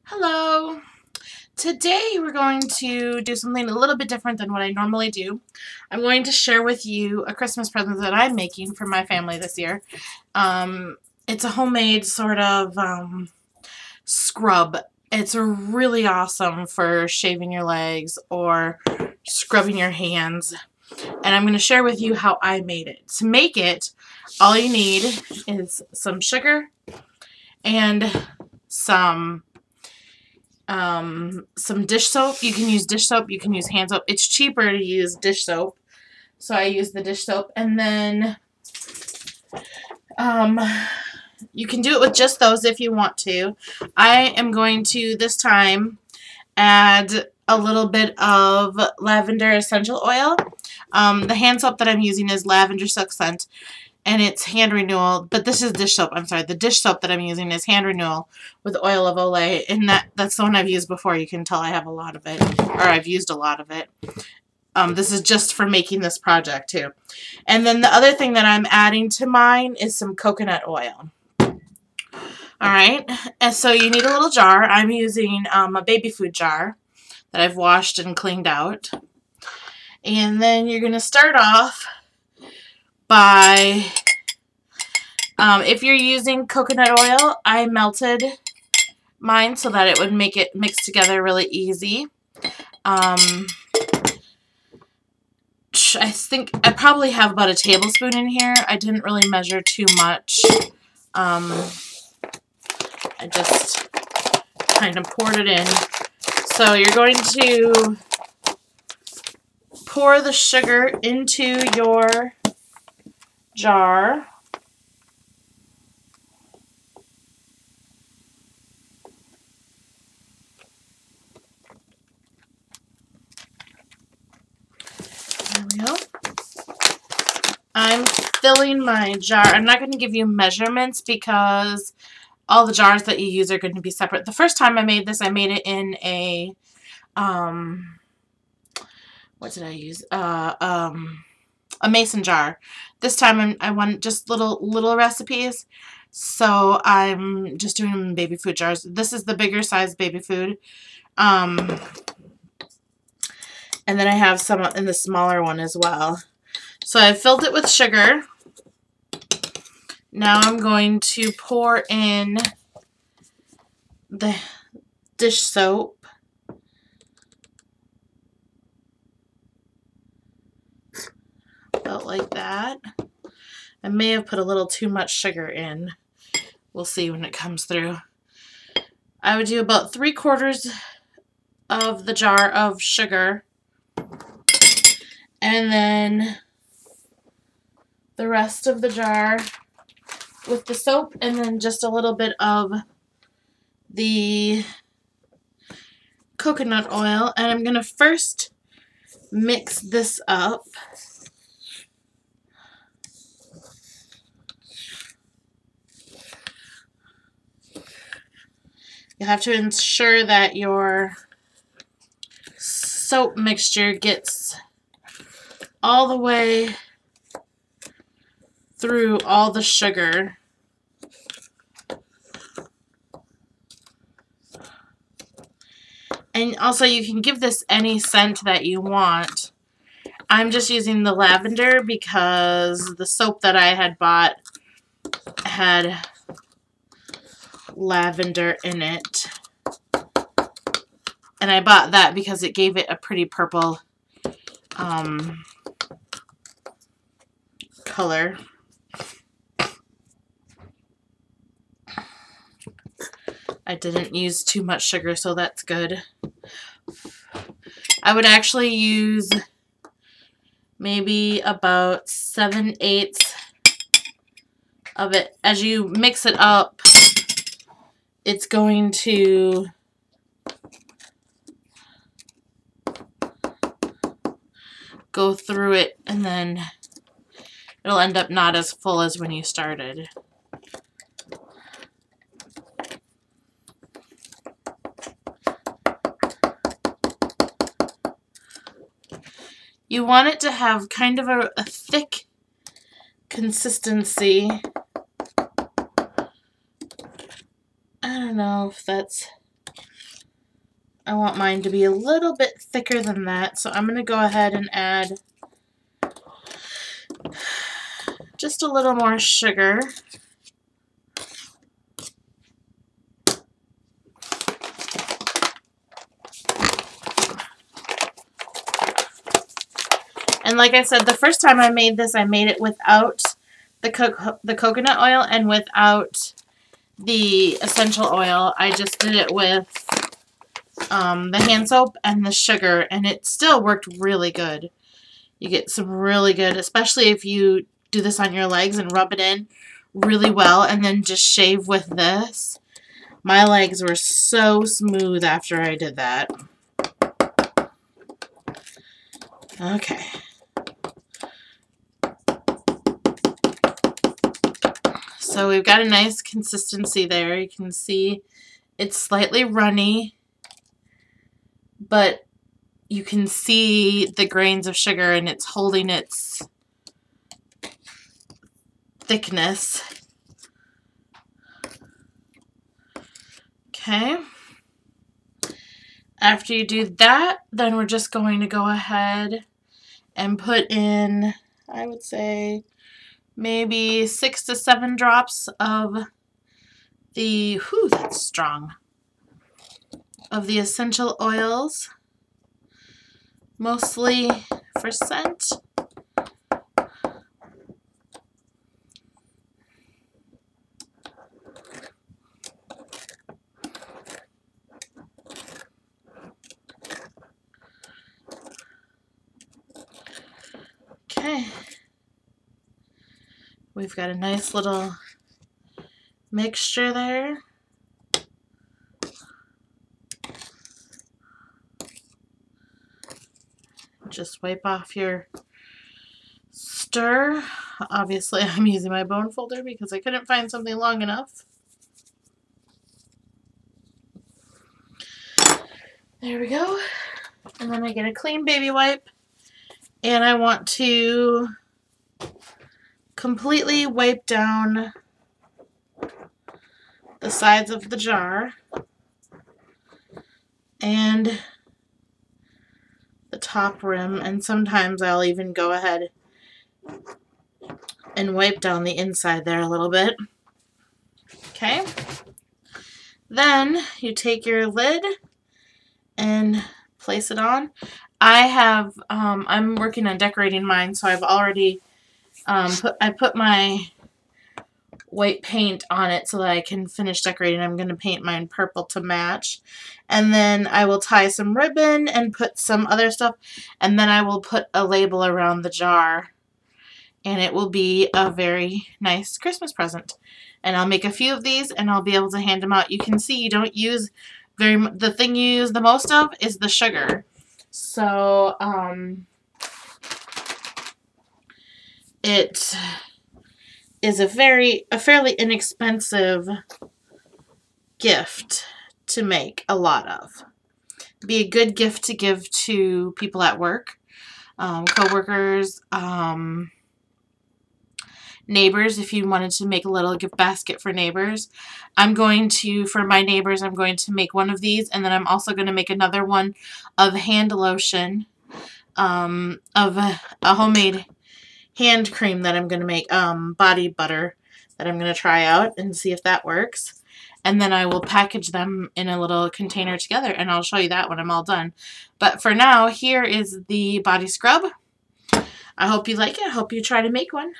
Hello! Today we're going to do something a little bit different than what I normally do. I'm going to share with you a Christmas present that I'm making for my family this year. It's a homemade sort of scrub. It's really awesome for shaving your legs or scrubbing your hands. And I'm going to share with you how I made it. To make it, all you need is some sugar and some dish soap. You can use dish soap, you can use hand soap. It's cheaper to use dish soap, so I use the dish soap. And then you can do it with just those if you want to. I am going to this time add a little bit of lavender essential oil. The hand soap that I'm using is Lavender Silk Scent, and it's hand renewal, but this is dish soap. I'm sorry, the dish soap that I'm using is hand renewal with oil of Olay, and that's the one I've used before. You can tell I have a lot of it, or I've used a lot of it. This is just for making this project too. And then the other thing that I'm adding to mine is some coconut oil. Alright, and so you need a little jar. I'm using a baby food jar that I've washed and cleaned out. And then you're going to start off by, if you're using coconut oil, I melted mine so that it would make it mix together really easy. I think I probably have about a tablespoon in here. I didn't really measure too much. I just kind of poured it in. So you're going to pour the sugar into your jar. There we go. I'm filling my jar. I'm not going to give you measurements because all the jars that you use are going to be separate. The first time I made this, I made it in a, what did I use? A mason jar. This time I want just little recipes, so I'm just doing them in baby food jars. This is the bigger size baby food. And then I have some in the smaller one as well. So I've filled it with sugar. Now I'm going to pour in the dish soap. About like that. I may have put a little too much sugar in. We'll see when it comes through. I would do about 3/4 of the jar of sugar. And then the rest of the jar with the soap, and then just a little bit of the coconut oil. And I'm going to first mix this up. You have to ensure that your soap mixture gets all the way through all the sugar. And also you can give this any scent that you want. I'm just using the lavender because the soap that I had bought had lavender in it. And I bought that because it gave it a pretty purple color. I didn't use too much sugar, so that's good. I would actually use maybe about 7/8 of it. As you mix it up, it's going to go through it, and then it'll end up not as full as when you started. You want it to have kind of a thick consistency. I don't know if that's I want mine to be a little bit thicker than that, so I'm going to go ahead and add just a little more sugar. And like I said, the first time I made this, I made it without the coconut oil and without the essential oil. I just did it with the hand soap and the sugar, and it still worked really good. You get some really good, especially if you do this on your legs and rub it in really well and then just shave with this. My legs were so smooth after I did that. Okay. So we've got a nice consistency there. You can see it's slightly runny, but you can see the grains of sugar and it's holding its thickness. Okay. After you do that, then we're just going to go ahead and put in, I would say, maybe 6 to 7 drops of the, whew, that's strong, of the essential oils, mostly for scent. Okay. We've got a nice little mixture there. Just wipe off your stir. Obviously, I'm using my bone folder because I couldn't find something long enough. There we go. And then I get a clean baby wipe, and I want to completely wipe down the sides of the jar and the top rim, and sometimes I'll even go ahead and wipe down the inside there a little bit. Okay. Then you take your lid and place it on. I'm working on decorating mine, so I've already I put my white paint on it so that I can finish decorating. I'm going to paint mine purple to match. And then I will tie some ribbon and put some other stuff. And then I will put a label around the jar. And it will be a very nice Christmas present. And I'll make a few of these and I'll be able to hand them out. You can see you don't use the thing you use the most of is the sugar. So, it is a fairly inexpensive gift to make a lot of. Be a good gift to give to people at work, co-workers, neighbors, if you wanted to make a little gift basket for neighbors. For my neighbors, I'm going to make one of these, and then I'm also going to make another one of hand lotion, of a homemade hand cream that I'm going to make, body butter, that I'm going to try out and see if that works. And then I will package them in a little container together, and I'll show you that when I'm all done. But for now, here is the body scrub. I hope you like it. I hope you try to make one.